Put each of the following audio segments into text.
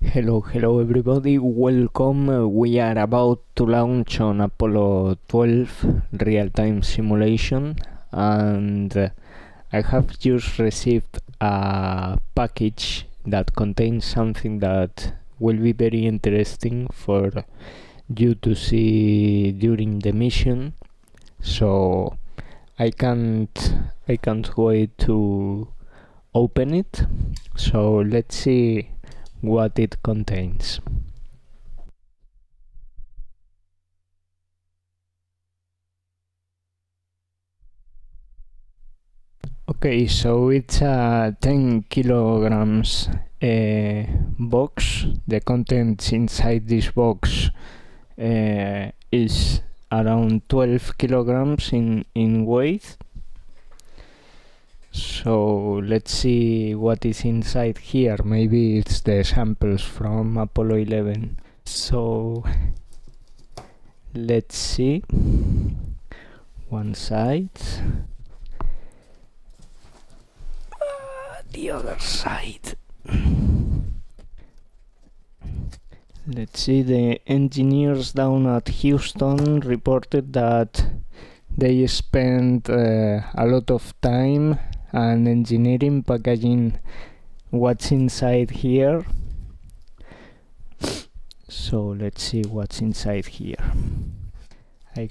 Hello everybody, welcome. We are about to launch on Apollo 12 real-time simulation, and I have just received a package that contains something that will be very interesting for you to see during the mission. So I can't wait to open it. So let's see what it contains. Okay, so it's a 10 kilograms box. The contents inside this box is around 12 kilograms in weight. So let's see what is inside here. Maybe it's the samples from Apollo 11. So let's see. One side. The other side. Let's see, the engineers down at Houston reported that they spent a lot of time and engineering packaging what's inside here. So let's see what's inside here. I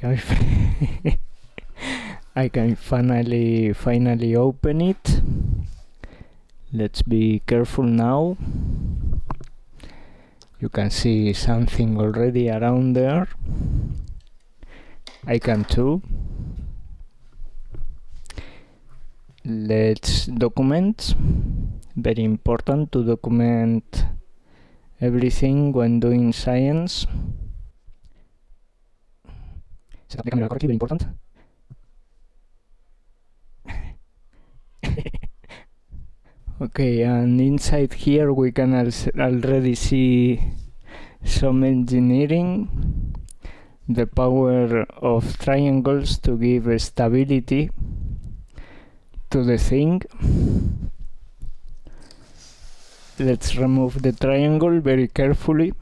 can finally open it. Let's be careful now. You can see something already around there. I can too. Let's document. Very important to document everything when doing science. Set up the camera correctly, very important. Okay, and inside here we can already see some engineering, the power of triangles to give stability to the thing. Let's remove the triangle very carefully.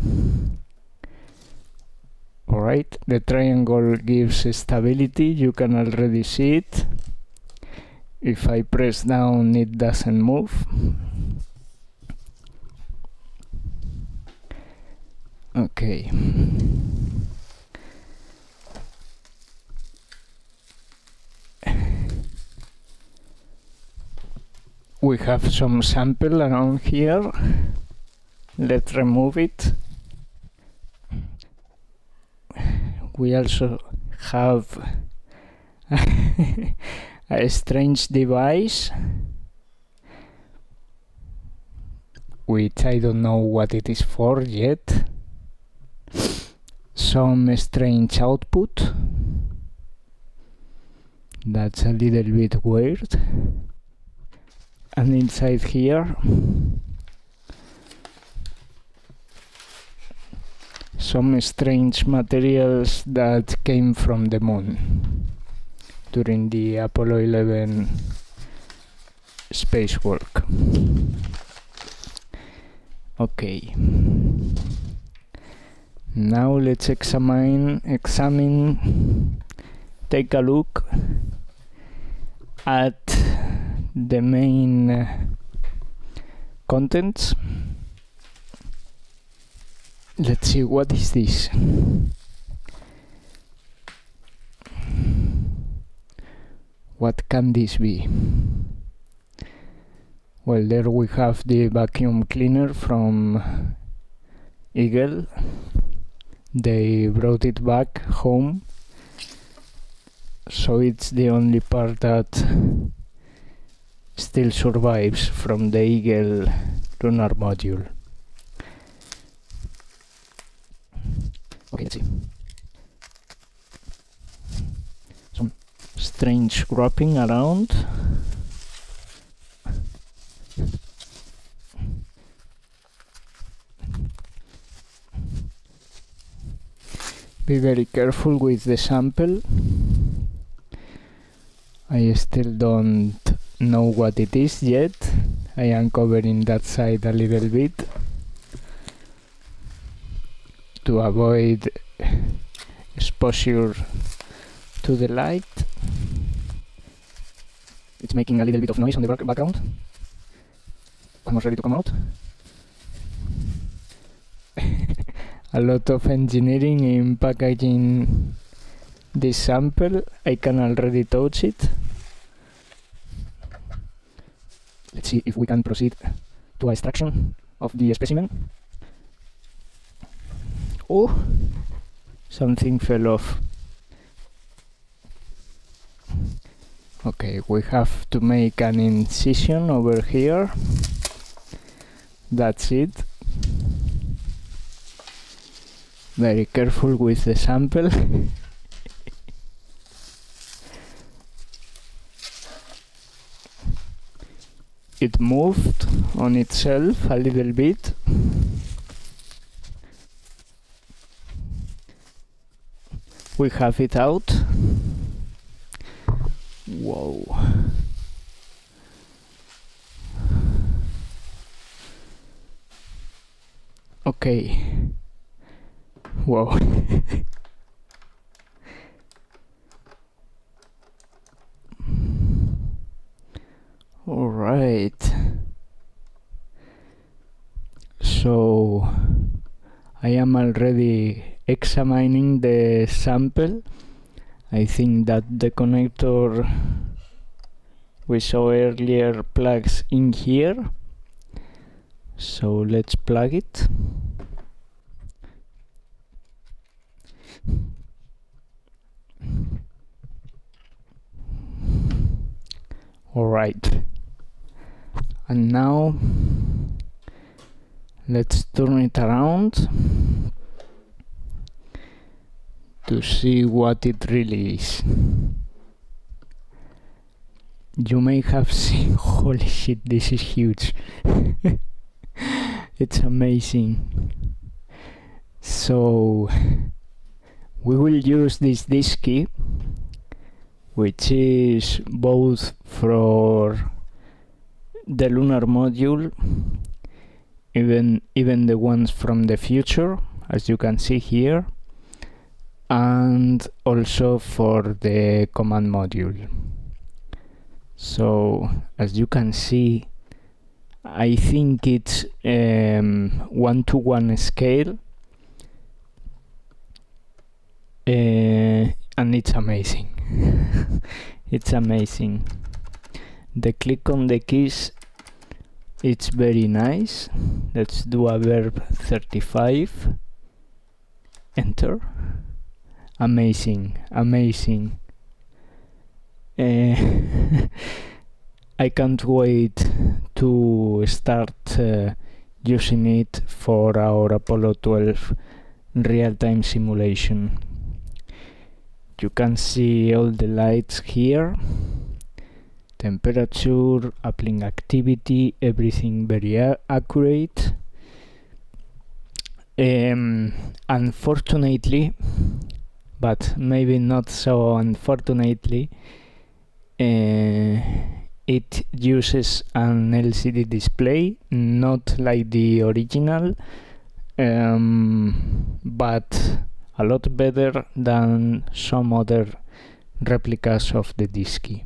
Alright, the triangle gives stability, you can already see it. If I press down, it doesn't move. Okay. We have some sample around here. Let's remove it. We also have a strange device, which I don't know what it is for yet. Some strange output. That's a little bit weird. And inside here, some strange materials that came from the moon during the Apollo 11 space work. Okay. Now let's examine, take a look at the main contents. Let's see, what is this? What can this be? Well, there we have the vacuum cleaner from Eagle. They brought it back home, so it's the only part that still survives from the Eagle lunar module. Okay, let's see. Some strange wrapping around. Be very careful with the sample. I still don't know what it is yet. I am covering that side a little bit. to avoid exposure to the light. It's making a little bit of noise on the background. Almost ready to come out. A lot of engineering in packaging this sample. I can already touch it. Let's see if we can proceed to extraction of the specimen. Oh, something fell off. Okay, we have to make an incision over here. That's it. Very careful with the sample. It moved on itself a little bit. We have it out. Whoa. Okay. Whoa. All right. So I am already examining the sample. I think that the connector we saw earlier plugs in here. So let's plug it. All right. And now let's turn it around to see what it really is. You may have seen, holy shit, this is huge. It's amazing. So we will use this disk key, which is both for the lunar module, even the ones from the future, as you can see here, and also for the command module. So as you can see, I think it's 1:1 scale, and it's amazing. It's amazing. The click on the keys, it's very nice. Let's do a verb 35. Enter. Amazing, amazing. I can't wait to start using it for our Apollo 12 real-time simulation. You can see all the lights here, temperature, uplink activity, everything very accurate. Unfortunately, but maybe not so unfortunately, it uses an LCD display, not like the original, but a lot better than some other replicas of the disk key.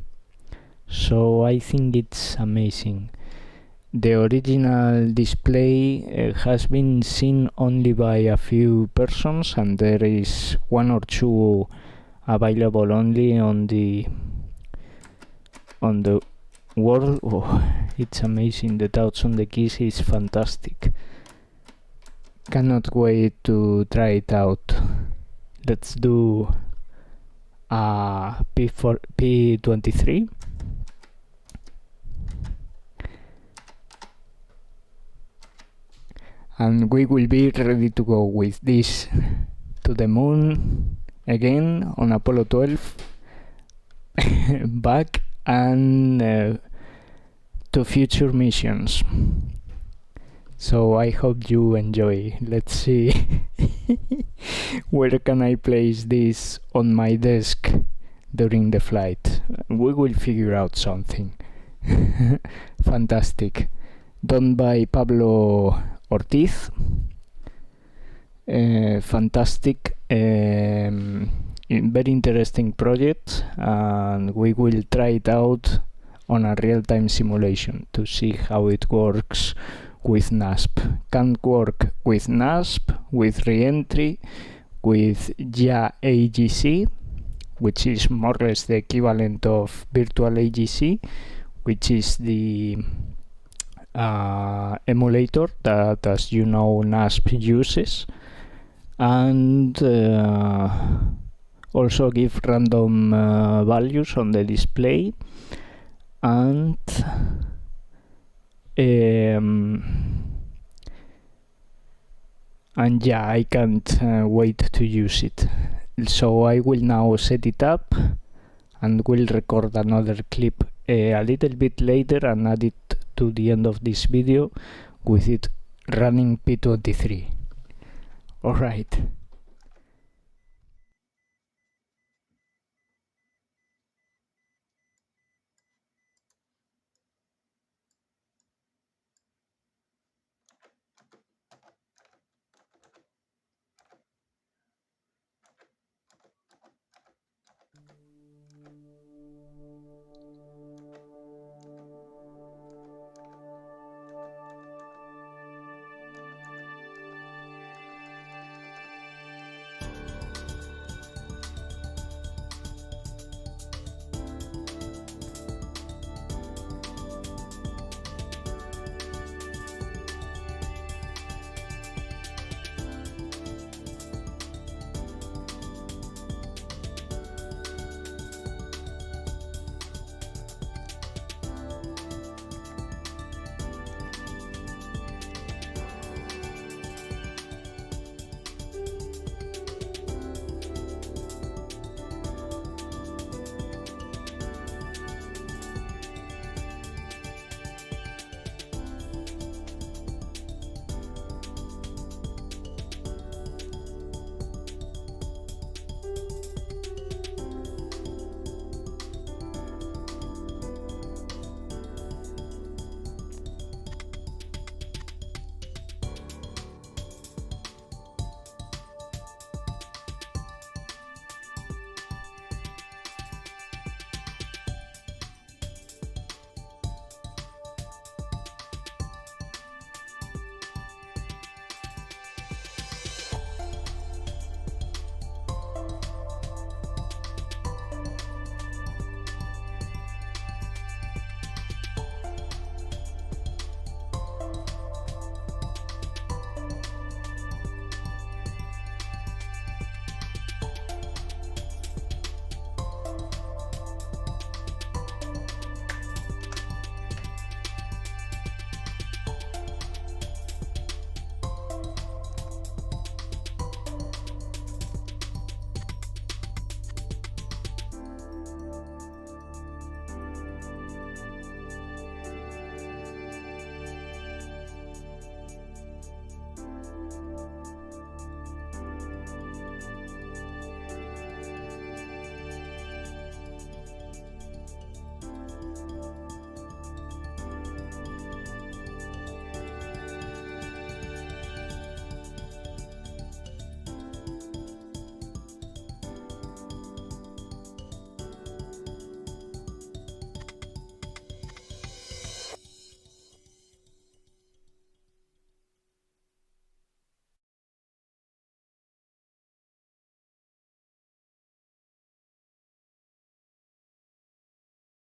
So I think it's amazing. The original display has been seen only by a few persons, and there is one or two available only on the world. Oh, it's amazing. The touch on the keys is fantastic. Cannot wait to try it out. Let's do P23. And we will be ready to go with this to the moon again on Apollo 12, back, and to future missions. So I hope you enjoy. Let's see where can I place this on my desk during the flight. We will figure out something. Fantastic. Done by Pablo Ortiz. fantastic, very interesting project, and we will try it out on a real-time simulation to see how it works with NASP. Can work with NASP, with reentry, with yaAGC, which is more or less the equivalent of virtual AGC, which is the emulator that, as you know, NASP uses, and also give random values on the display, and yeah, I can't wait to use it. So I will now set it up and will record another clip a little bit later and add it to the end of this video with it running P23. Alright.